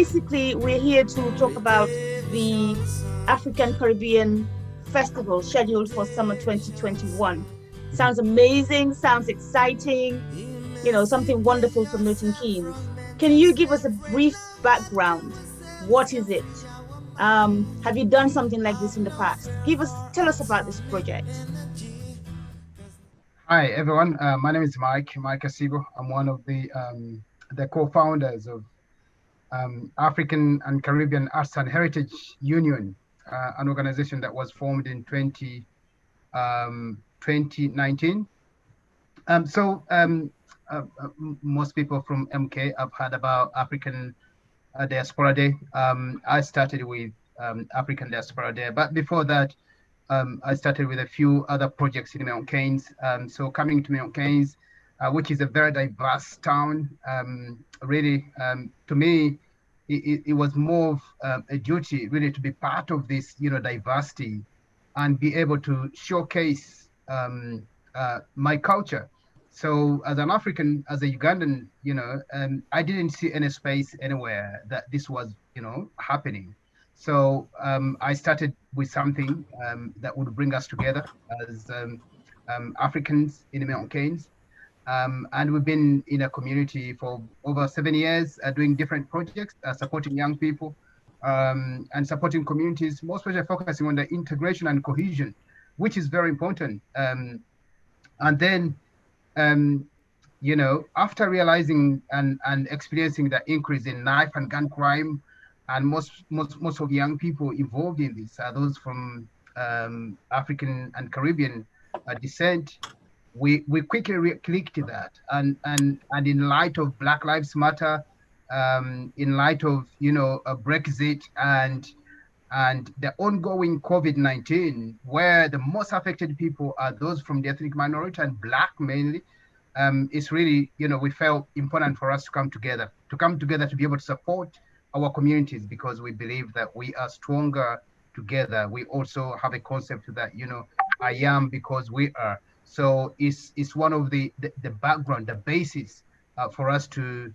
basically, we're here to talk about the African Caribbean Festival scheduled for summer 2021. Sounds amazing, sounds exciting, something wonderful for Milton Keynes. Can you give us a brief background? What is it? Have you done something like this in the past? Tell us about this project. Hi everyone. My name is Mike Asibo. I'm one of the co-founders of African and Caribbean Arts and Heritage Union, an organization that was formed in 2019. Most people from MK have heard about African Diaspora Day. I started with African Diaspora Day, but before that, I started with a few other projects in Milton Keynes. So coming to Milton Keynes, which is a very diverse town, really, to me, it was more of a duty really to be part of this, diversity and be able to showcase my culture. So as an African, as a Ugandan, I didn't see any space anywhere that this was, happening. So I started with something that would bring us together as Africans in the Milton Keynes. And we've been in a community for over 7 years, doing different projects, supporting young people and supporting communities, most especially focusing on the integration and cohesion, which is very important. And then, after realizing and experiencing the increase in knife and gun crime, and most of young people involved in this are those from African and Caribbean descent. We quickly clicked to that, and in light of Black Lives Matter, in light of Brexit and the ongoing COVID-19, where the most affected people are those from the ethnic minority and Black mainly, it's really, we felt important for us to come together to be able to support our communities, because we believe that we are stronger together. We also have a concept that, I am because we are. So it's one of the background, the basis for us to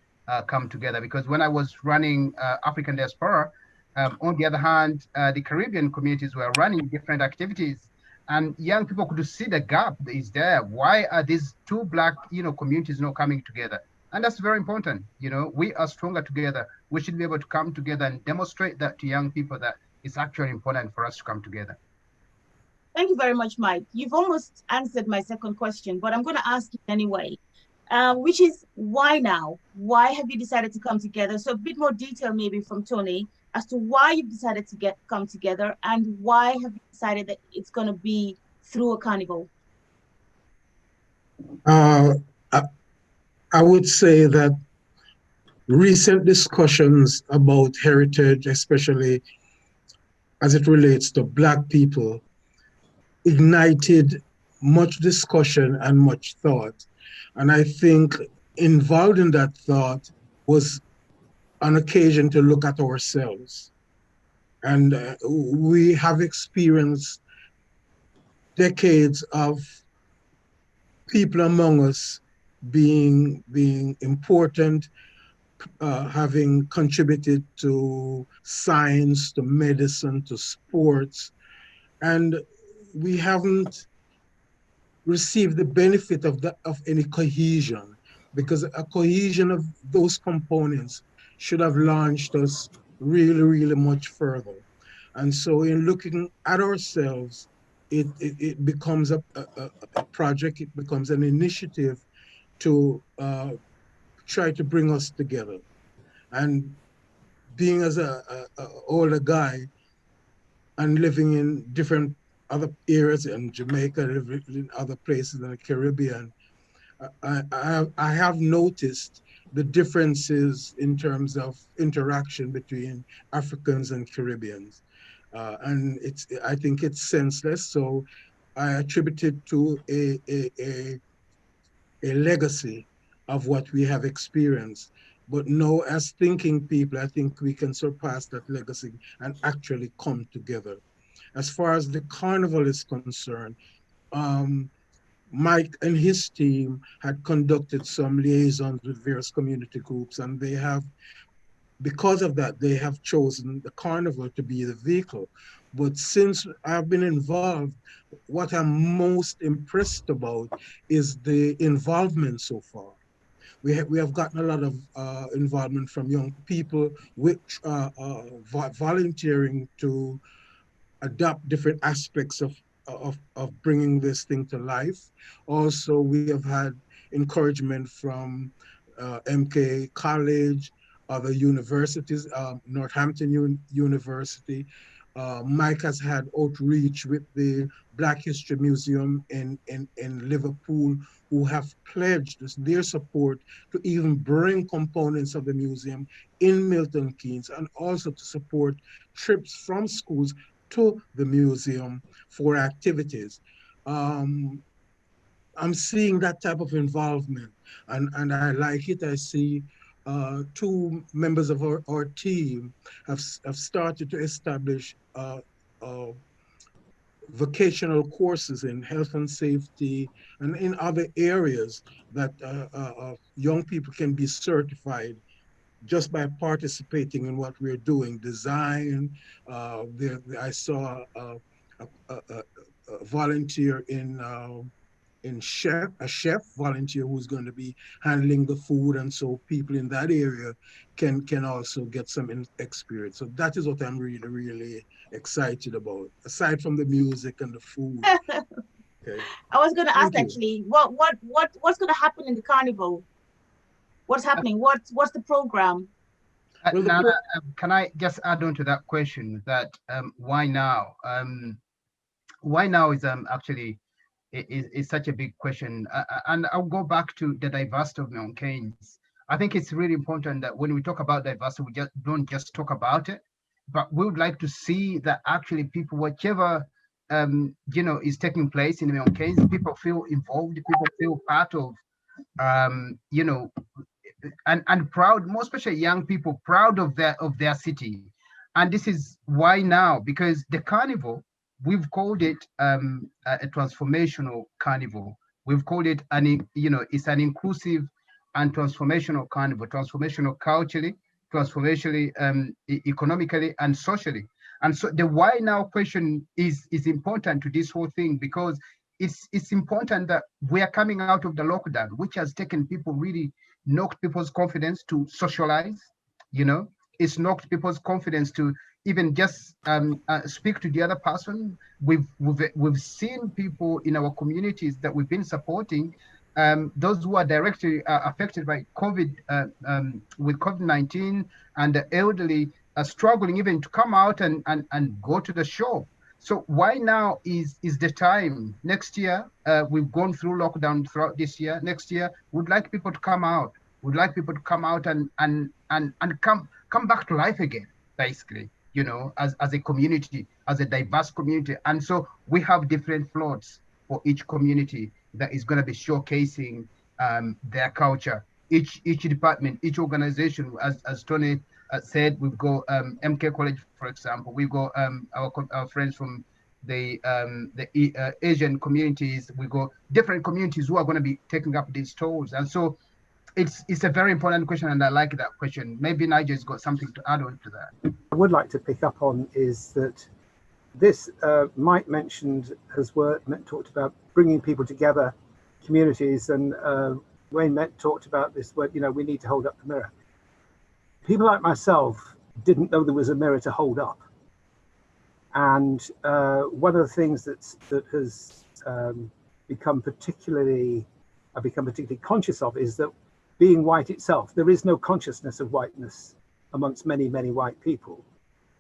come together. Because when I was running African Diaspora, on the other hand, the Caribbean communities were running different activities, and young people could see the gap that is there. Why are these two Black, communities not coming together? And that's very important. We are stronger together. We should be able to come together and demonstrate that to young people that it's actually important for us to come together. Thank you very much, Mike. You've almost answered my second question, but I'm going to ask you anyway, which is why now? Why have you decided to come together? So a bit more detail maybe from Tony as to why you've decided to come together, and why have you decided that it's going to be through a carnival? I, I would say that recent discussions about heritage, especially as it relates to Black people, ignited much discussion and much thought. And I think involved in that thought was an occasion to look at ourselves. And we have experienced decades of people among us being important, having contributed to science, to medicine, to sports, and we haven't received the benefit of any cohesion, because a cohesion of those components should have launched us really, really much further. And so in looking at ourselves, it becomes a project, it becomes an initiative to try to bring us together. And being as a older guy and living in different other areas in Jamaica, living in other places in the Caribbean, I have noticed the differences in terms of interaction between Africans and Caribbeans. And I think it's senseless. So I attribute it to a legacy of what we have experienced. But no, as thinking people, I think we can surpass that legacy and actually come together. As far as the carnival is concerned, Mike and his team had conducted some liaisons with various community groups, and they have because of that, they have chosen the Carnival to be the vehicle. But since I've been involved, what I'm most impressed about is the involvement so far. We have gotten a lot of involvement from young people with volunteering to adopt different aspects of bringing this thing to life. Also, we have had encouragement from MK College, other universities, Northampton University. Mike has had outreach with the Black History Museum in Liverpool, who have pledged their support to even bring components of the museum in Milton Keynes, and also to support trips from schools to the museum for activities. Um, I'm seeing that type of involvement, and I like it. I see two members of our team have started to establish vocational courses in health and safety and in other areas that young people can be certified just by participating in what we're doing. Design. I saw a volunteer in chef, a chef volunteer who's going to be handling the food, and so people in that area can also get some experience. So that is what I'm really excited about, aside from the music and the food. Okay, I was going to ask thank you. actually, what's going to happen in the carnival? What's happening? What's the program? Well, Nana, can I just add on to that question that why now? Why now is actually is such a big question. And I'll go back to the diversity of Milton Keynes. I think it's really important that when we talk about diversity, we just don't just talk about it, but we would like to see that actually people, whichever is taking place in Milton Keynes, people feel involved, people feel part of you know and proud, more especially young people, proud of their city. And this is why now, because the carnival, we've called it a transformational carnival. We've called it it's an inclusive and transformational carnival, transformational culturally, transformationally, economically and socially. And so the why now question is important to this whole thing, because it's important that we are coming out of the lockdown, which has taken people, really knocked people's confidence to socialize. You know, it's knocked people's confidence to even just speak to the other person. We've seen people in our communities that we've been supporting, those who are directly affected by COVID, with COVID-19, and the elderly are struggling even to come out and go to the show. So why now is the time. Next year, we've gone through lockdown throughout this year. Next year, we'd like people to come out. We'd like people to come out and come back to life again, basically, as a community, as a diverse community. And so we have different floats for each community that is going to be showcasing their culture. Each department, each organization, as Tony said, we've got MK College, for example. We've got our friends from the Asian communities. We got different communities who are going to be taking up these stalls. And so it's a very important question, and I like that question. Maybe Nigel's got something to add on to that. I would like to pick up on is that this Mike mentioned talked about bringing people together, communities, and Wayne talked about this where we need to hold up the mirror. People like myself didn't know there was a mirror to hold up, and one of the things that has become particularly conscious of is that being white itself, there is no consciousness of whiteness amongst many white people,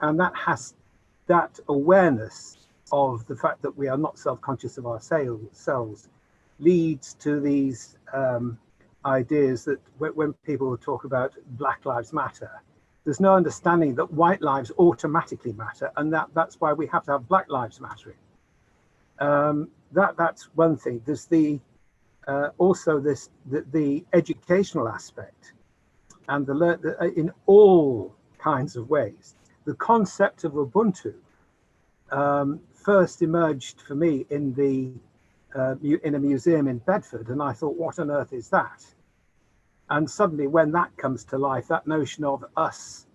and that awareness of the fact that we are not self-conscious of ourselves leads to these ideas that when people talk about Black Lives Matter, there's no understanding that white lives automatically matter, and that's why we have to have Black Lives Mattering. That's one thing. There's also the educational aspect, and in all kinds of ways. The concept of Ubuntu first emerged for me in a museum in Bedford, and I thought, what on earth is that? And suddenly when that comes to life, that notion of us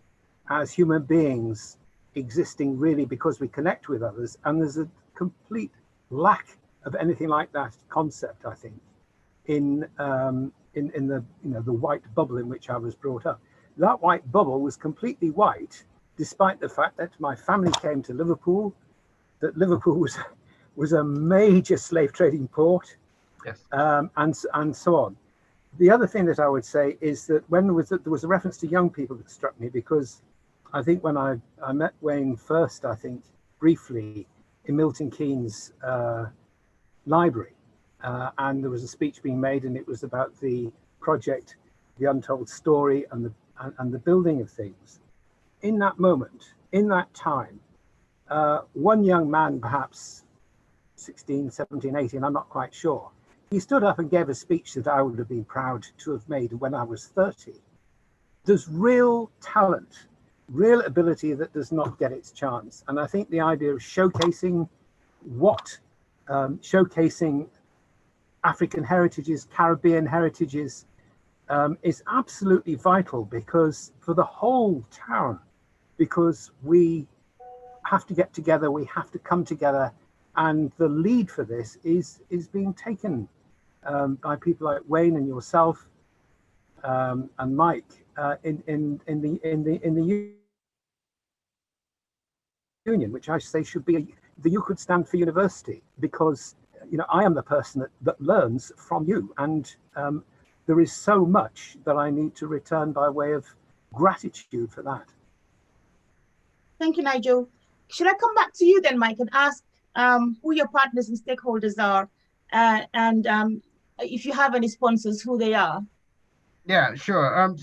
as human beings existing really because we connect with others, and there's a complete lack of anything like that concept, I think, in the the white bubble in which I was brought up. That white bubble was completely white, despite the fact that my family came to Liverpool, that Liverpool was a major slave trading port, Yes. and so on. The other thing that I would say is that there was a reference to young people that struck me, because I think when I met Wayne first, I think briefly in Milton Keynes library, and there was a speech being made, and it was about the project, the untold story, and the building of things. In that moment, in that time, one young man, perhaps 16, 17, 18, I'm not quite sure, he stood up and gave a speech that I would have been proud to have made when I was 30. There's real talent, real ability that does not get its chance. And I think the idea of showcasing showcasing African heritages, Caribbean heritages, is absolutely vital, because for the whole town, because we have to get together, we have to come together, and the lead for this is being taken by people like Wayne and yourself, and Mike, in the union, which I say should be the U could stand for university, because I am the person that learns from you, and there is so much that I need to return by way of gratitude for that. Thank you, Nigel. Should I come back to you then, Mike, and ask who your partners and stakeholders are, and if you have any sponsors, who they are? Yeah, sure.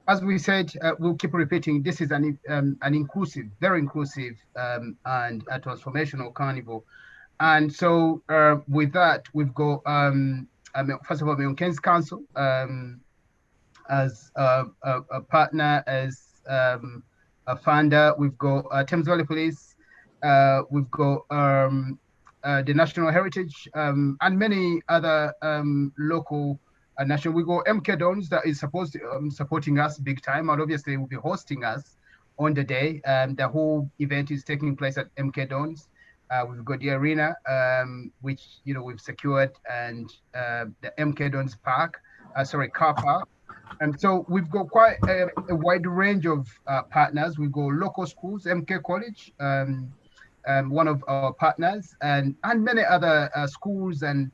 As we said, we'll keep repeating, this is an inclusive, very inclusive, and a transformational carnival. And so with that, we've got, first of all, Milton Keynes Council as a partner, as a funder. We've got Thames Valley Police. We've got the National Heritage, and many other local national. We got MK Dons that is supposed to supporting us big time, and obviously will be hosting us on the day. The whole event is taking place at MK Dons. We've got the arena, which we've secured, and the MK Dons Park, car park. And so we've got quite a wide range of partners. We've got local schools, MK College, one of our partners, and many other schools, and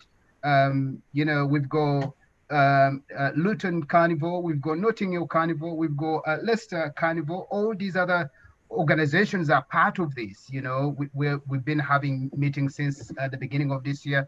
we've got Luton Carnival, we've got Notting Hill Carnival, we've got Leicester Carnival. All these other organizations are part of this. We've been having meetings since the beginning of this year,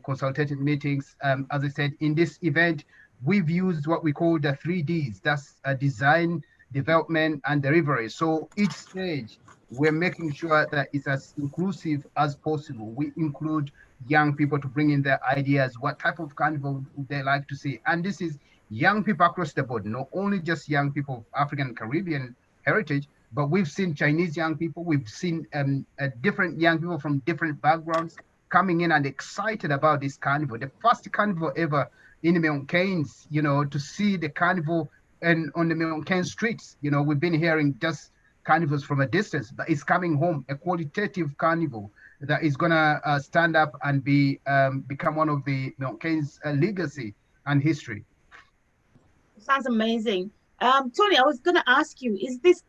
consultative meetings. As I said, in this event, we've used what we call the 3Ds. That's design, development, and delivery. So each stage, we're making sure that it's as inclusive as possible. We include young people to bring in their ideas. What type of carnival would they like to see? And this is young people across the board, not only just young people of African and Caribbean heritage, but we've seen Chinese young people. We've seen different young people from different backgrounds coming in and excited about this carnival. The first carnival ever in Milton Keynes, to see the carnival and on the Milton Keynes streets. We've been hearing just carnivals from a distance, but it's coming home, a qualitative carnival that is gonna stand up and become one of the Milton Keynes legacy and history. Sounds amazing. Tony, I was going to ask you, is this,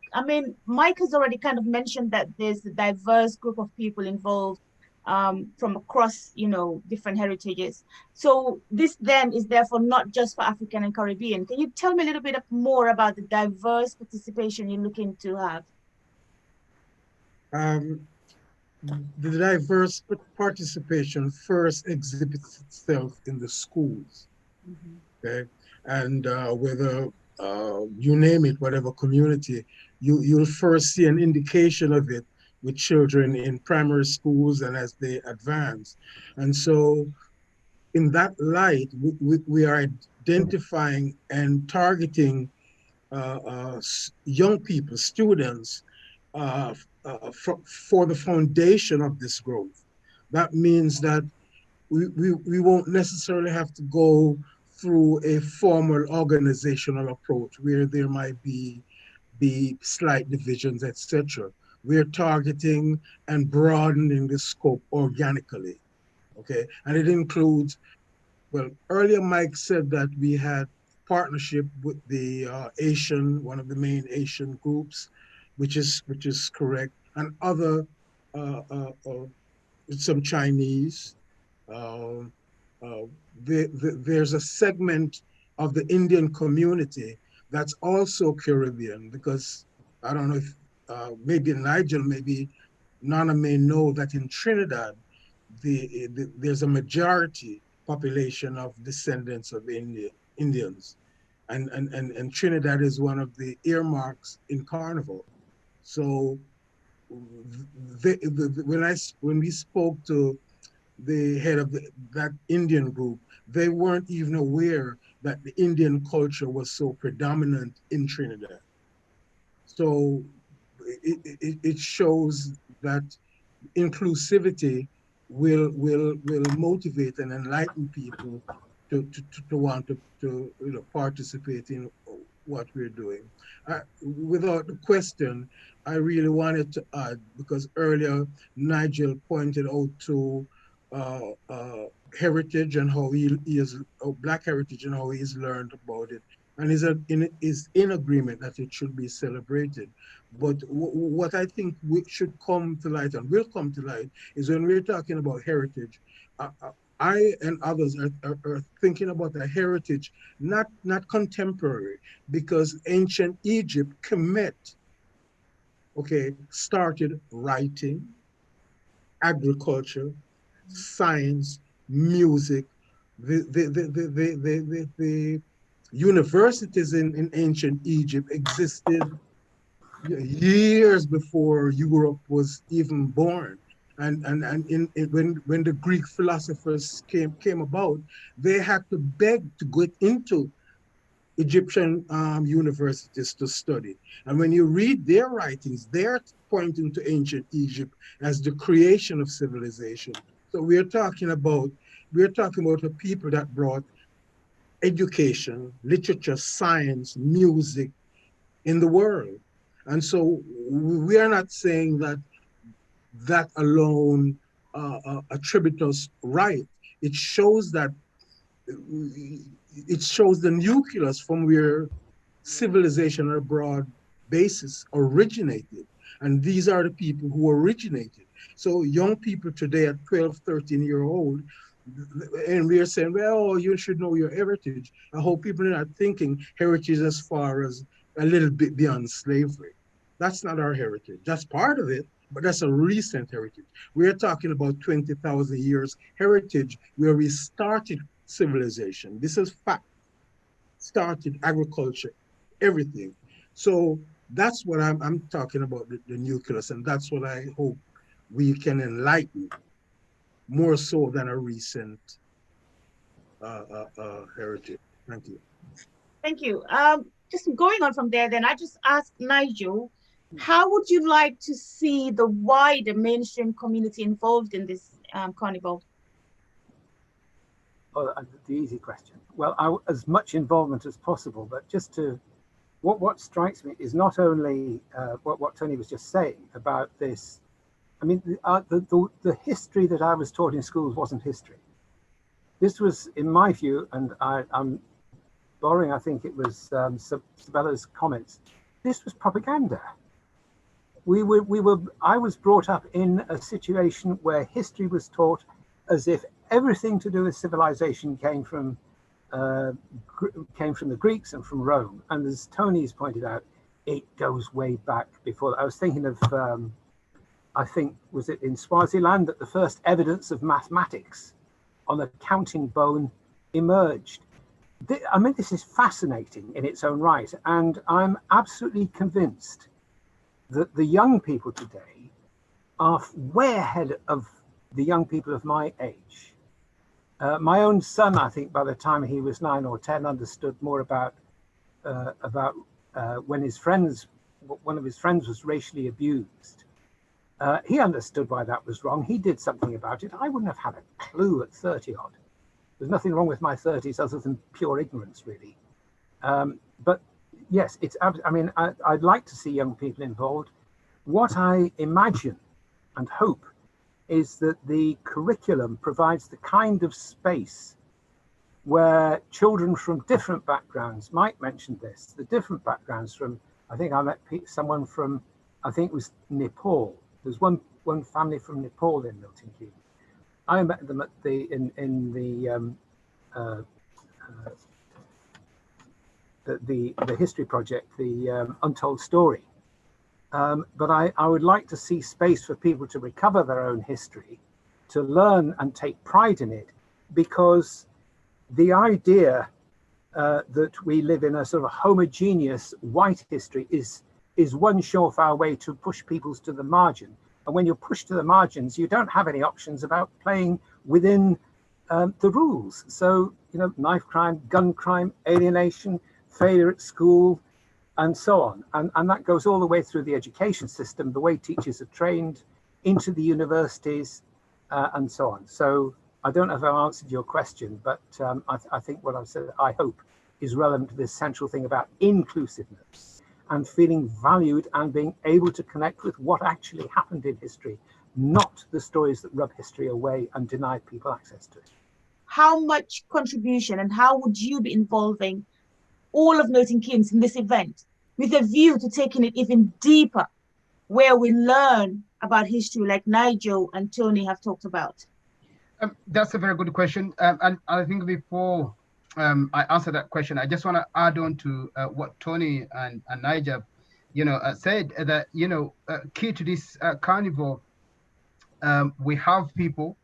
Mike has already kind of mentioned that there's a diverse group of people involved from across, different heritages. So this then is therefore not just for African and Caribbean. Can you tell me a little bit more about the diverse participation you're looking to have? The diverse participation first exhibits itself in the schools. Okay, and whether you name it, whatever community, you'll first see an indication of it with children in primary schools and as they advance. And so in that light, we are identifying and targeting young people, students, for the foundation of this growth. That means that we won't necessarily have to go through a formal organizational approach where there might be slight divisions, etc. We're targeting and broadening the scope organically, okay? And it includes, well, earlier Mike said that we had partnership with the Asian, one of the main Asian groups, which is correct, and other, uh, uh, uh, some Chinese. Um, uh, there's a segment of the Indian community that's also Caribbean because I don't know if maybe Nigel, maybe Nana may know that in Trinidad, there's a majority population of descendants of Indians. And Trinidad is one of the earmarks in Carnival. So when we spoke to the head of that Indian group, they weren't even aware that the Indian culture was so predominant in Trinidad. So it shows that inclusivity will motivate and enlighten people to want to participate in what we're doing. Without the question, I really wanted to add, because earlier Nigel pointed out to uh, uh, heritage and how he is, Black heritage and how he's learned about it, and is in agreement that it should be celebrated. But what I think should come to light and will come to light is when we're talking about heritage, I and others are thinking about a heritage, not contemporary, because ancient Egypt, Kemet, okay, started writing, agriculture, science, music. The universities in ancient Egypt existed years before Europe was even born. When the Greek philosophers came about, they had to beg to get into Egyptian universities to study. And when you read their writings, they're pointing to ancient Egypt as the creation of civilization. So we're talking about a people that brought education, literature, science, music in the world. And so we are not saying that alone attributes us right. It shows that it shows the nucleus from where civilization on a broad basis originated. And these are the people who originated. So young people today at 12, 13-year old, and we are saying, well, you should know your heritage. I hope people are not thinking heritage as far as a little bit beyond slavery. That's not our heritage. That's part of it, but that's a recent heritage. We're talking about 20,000 years heritage where we started civilization. This is fact. Started agriculture, everything. So that's what I'm talking about, the nucleus, and that's what I hope we can enlighten more so than a recent heritage. Thank you. Thank you. Just going on from there, then I just asked Nigel, how would you like to see the wider mainstream community involved in this carnival? Oh, the easy question. Well, as much involvement as possible, but just to, what strikes me is not only what Tony was just saying about this. I mean, the history that I was taught in schools wasn't history. This was, in my view, and I'm borrowing, I think it was Sabella's comments, this was propaganda. I was brought up in a situation where history was taught as if everything to do with civilization came from the Greeks and from Rome. And as Tony's pointed out, it goes way back before. I was thinking of, I think, was it in Swaziland that the first evidence of mathematics on a counting bone emerged. I mean, this is fascinating in its own right. And I'm absolutely convinced that the young people today are way ahead of the young people of my age. My own son, I think, by the time he was 9 or 10, understood more about when one of his friends was racially abused. He understood why that was wrong. He did something about it. I wouldn't have had a clue at 30 odd. there's nothing wrong with my 30s other than pure ignorance, really. But yes, I mean, I'd like to see young people involved. What I imagine and hope is that the curriculum provides the kind of space where children from different backgrounds, Mike mentioned this, the different backgrounds from, I think I met someone from, I think it was Nepal. There's one family from Nepal in Milton Keynes. I met them at the history project, the Untold Story. But I would like to see space for people to recover their own history, to learn and take pride in it, because the idea that we live in a sort of homogeneous white history is one surefire way to push people to the margin. And when you're pushed to the margins, you don't have any options about playing within the rules. So, you know, knife crime, gun crime, alienation, failure at school, and so on. And that goes all the way through the education system, the way teachers are trained, into the universities, and so on. So I don't know if I've answered your question, but I think what I've said, I hope, is relevant to this central thing about inclusiveness and feeling valued and being able to connect with what actually happened in history, not the stories that rub history away and deny people access to it. How much contribution and how would you be involving all of Milton Keynes in this event with a view to taking it even deeper, where we learn about history like Nigel and Tony have talked about? That's a very good question. And I think before I answer that question, I just want to add on to what Tony and Nigel, said, that, key to this carnival, we have people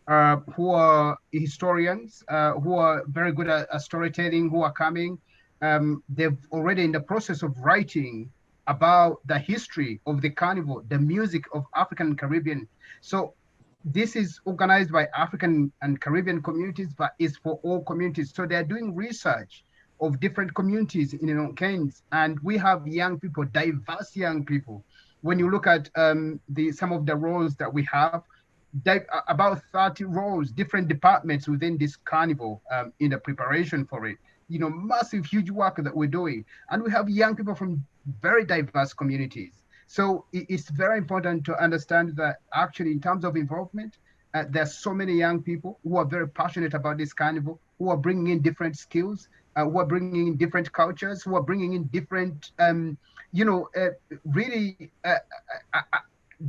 who are historians, who are very good at storytelling, who are coming. They're already in the process of writing about the history of the carnival, the music of African and Caribbean. So this is organized by African and Caribbean communities, but it's for all communities. So they're doing research of different communities in Milton Keynes, and we have young people, diverse young people. When you look at some of the roles that we have, about 30 roles, different departments within this carnival in the preparation for it. Massive, huge work that we're doing. And we have young people from very diverse communities. So it's very important to understand that actually in terms of involvement, there's so many young people who are very passionate about this carnival, who are bringing in different skills, who are bringing in different cultures, who are bringing in different, really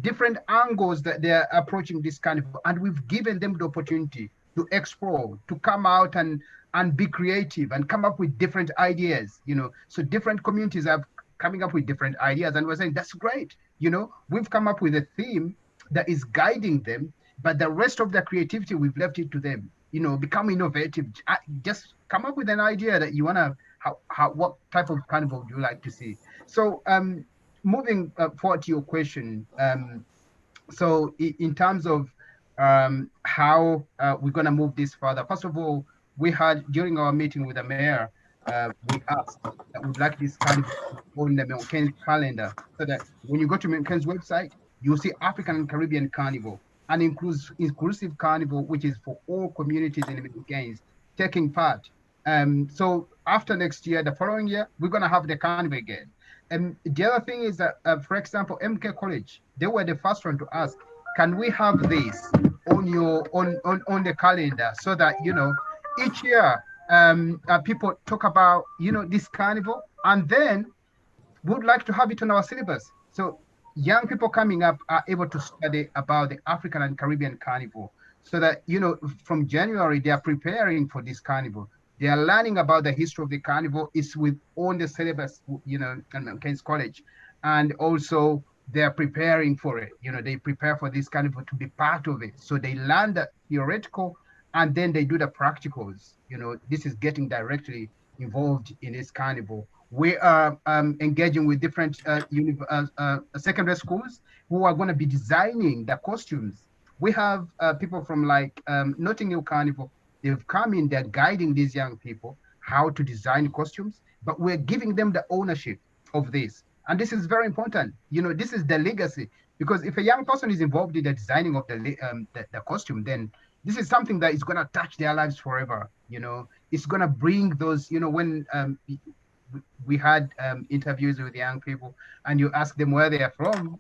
different angles that they're approaching this carnival. And we've given them the opportunity to explore, to come out and be creative and come up with different ideas. So different communities are coming up with different ideas, and we're saying that's great. We've come up with a theme that is guiding them, but the rest of the creativity, we've left it to them. Become innovative. Just come up with an idea that you want to, what type of carnival do you like to see? So moving forward to your question, so in terms of how we're going to move this further, first of all, we had, during our meeting with the mayor, we asked that we'd like this carnival on the Milton Keynes calendar, so that when you go to Milton Keynes website, you'll see African and Caribbean Carnival, an inclusive carnival, which is for all communities in Milton Keynes taking part. So after next year, the following year, we're going to have the carnival again. And the other thing is that, for example, MK College, they were the first one to ask, can we have this on the calendar, so that each year people talk about this carnival, and then would like to have it on our syllabus. So young people coming up are able to study about the African and Caribbean Carnival, so that from January they are preparing for this carnival. They are learning about the history of the carnival. It's on the syllabus, at Keynes College, and also they are preparing for it. They prepare for this carnival to be part of it. So they learn the theoretical, and then they do the practicals. This is getting directly involved in this carnival. We are engaging with different secondary schools who are going to be designing the costumes. We have people from Notting Hill Carnival. They've come in, they're guiding these young people how to design costumes, but we're giving them the ownership of this. And this is very important. This is the legacy, because if a young person is involved in the designing of the costume, then this is something that is going to touch their lives forever. It's going to bring those, when we had interviews with young people and you ask them where they are from,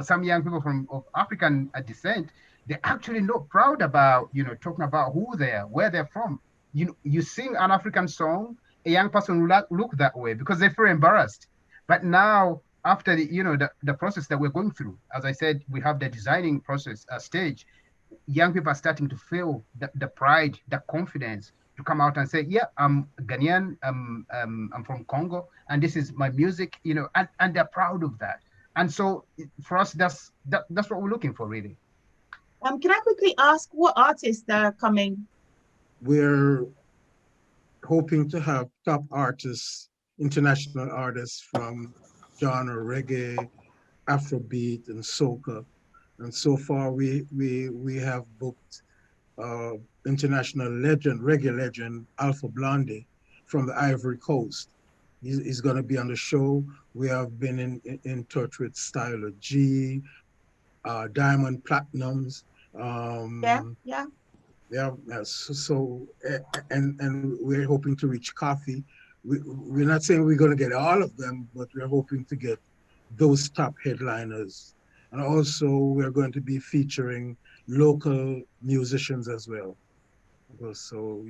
some young people of African descent, they're actually not proud about, talking about who they are, where they're from. You sing an African song, a young person will look that way because they feel embarrassed. But now, after the process that we're going through, as I said, we have the designing process stage. Young people are starting to feel the pride, the confidence to come out and say, yeah, I'm Ghanaian, I'm from Congo, and this is my music, and they're proud of that. And so for us, that's what we're looking for, really. Can I quickly ask what artists are coming? We're hoping to have top artists, international artists from genre reggae, Afrobeat, and soca. And so far, we have booked international legend, reggae legend, Alpha Blondy from the Ivory Coast. He's going to be on the show. We have been in touch with Styler G, Diamond Platinums. Yeah. So and we're hoping to reach Coffee. We're not saying we're going to get all of them, but we're hoping to get those top headliners. And also, we're going to be featuring local musicians as well. So,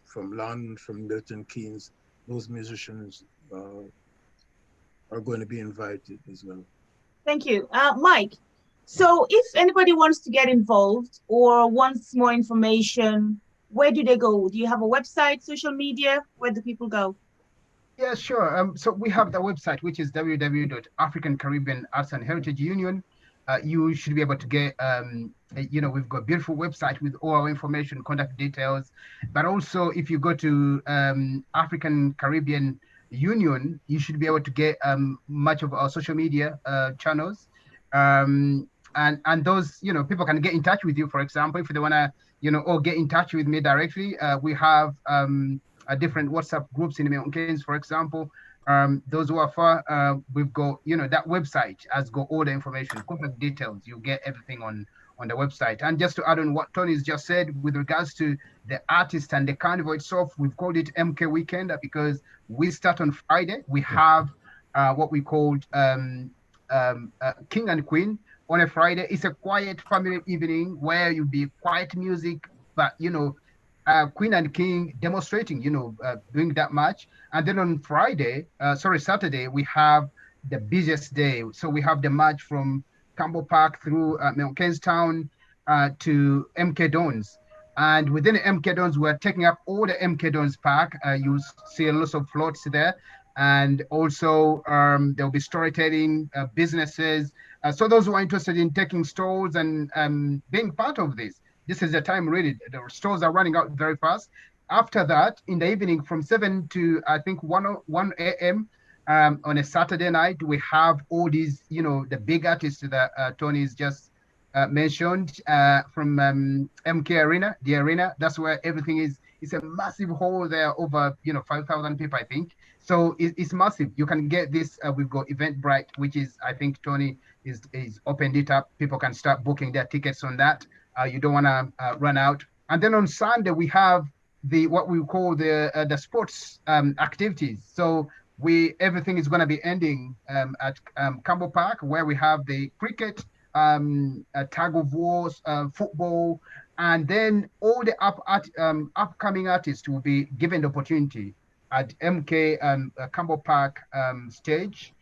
from London, from Milton Keynes, those musicians are going to be invited as well. Thank you. Mike, so if anybody wants to get involved or wants more information, where do they go? Do you have a website, social media? Where do people go? Yeah, sure. So we have the website, which is www.African Caribbean Arts and Heritage Union. You should be able to get, we've got a beautiful website with all our information, contact details. But also, if you go to African Caribbean Union, you should be able to get much of our social media channels. And those, people can get in touch with you, for example, if they want to, or get in touch with me directly. We have different WhatsApp groups in Milton Keynes, for example. Those who are far, we've got, that website has got all the information, contact details. You get everything on the website. And just to add on what Tony's just said with regards to the artist and the carnival itself, we've called it MK Weekend because we start on Friday. We have what we called King and Queen on a Friday. It's a quiet family evening where you'll be quiet music, but Queen and King demonstrating, doing that much. And then on Saturday, we have the busiest day. So we have the march from Campbell Park through Milton Keynes Town to MK Dons. And within the MK Dons, we're taking up all the MK Dons Park. You see lots of floats there. And also there'll be storytelling, businesses. So those who are interested in taking stalls and being part of this is the time really. The stores are running out very fast. After that, in the evening from 7 to, I think, 1 a.m. On a Saturday night, we have all these, the big artists that Tony's just mentioned from MK Arena, the arena. That's where everything is. It's a massive hall there, over, 5,000 people, I think. So it's massive. You can get this. We've got Eventbrite, which is, I think Tony is opened it up. People can start booking their tickets on that. You don't want to run out. And then on Sunday, we have what we call the sports activities. So everything is going to be ending at Campbell Park, where we have the cricket, tag of war, football, and then all the upcoming artists will be given the opportunity at MK Campbell Park stage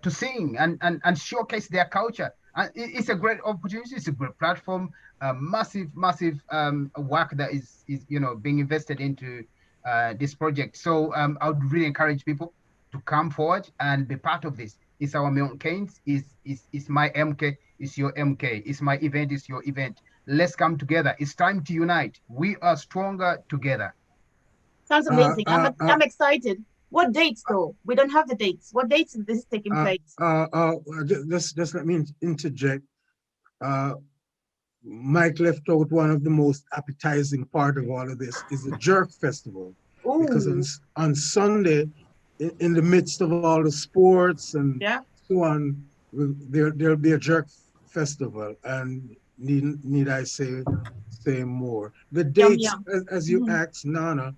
to sing and showcase their culture. And it's a great opportunity. It's a great platform. Massive work that is being invested into this project. So I would really encourage people to come forward and be part of this. It's our Milton Keynes. It's my MK. It's your MK. It's my event. It's your event. Let's come together. It's time to unite. We are stronger together. Sounds amazing. I'm excited. What dates though? We don't have the dates. What dates is this taking place? Just let me interject. Mike left out one of the most appetizing part of all of this is the Jerk Festival. Ooh. Because on Sunday, in the midst of all the sports and so on, there'll be a Jerk Festival, and need I say more? The Yum dates, yum. as you asked, Nana,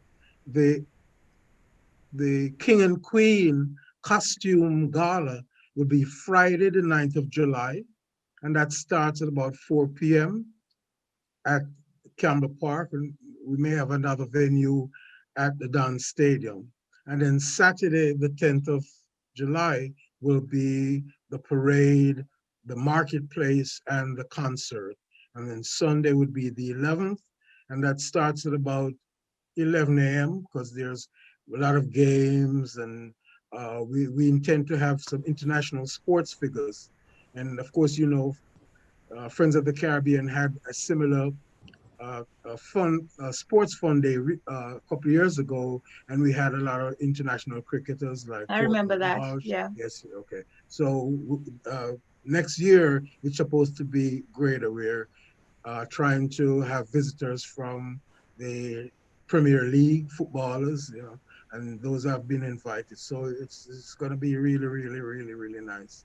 the King and Queen costume gala will be Friday, the 9th of July, and that starts at about 4 p.m. at Campbell Park, and we may have another venue at the Don Stadium. And then Saturday, the 10th of July, will be the parade, the marketplace, and the concert. And then Sunday would be the 11th, and that starts at about 11 a.m. because there's a lot of games, and we intend to have some international sports figures. And of course, Friends of the Caribbean had a similar sports fun day a couple of years ago, and we had a lot of international cricketers like I Courtney remember that. Walsh. Yeah. Yes, okay. So next year it's supposed to be greater. We're trying to have visitors from the Premier League footballers, and those have been invited. So it's going to be really, really, really, really nice.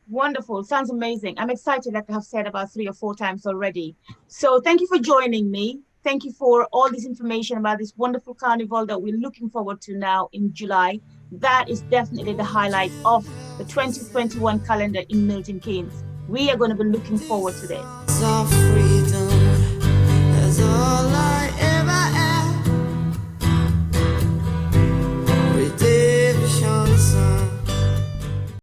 Wonderful. Sounds amazing. I'm excited, like I have said about 3 or 4 times already. So thank you for joining me. Thank you for all this information about this wonderful carnival that we're looking forward to now in July. That is definitely the highlight of the 2021 calendar in Milton Keynes. We are going to be looking forward to this.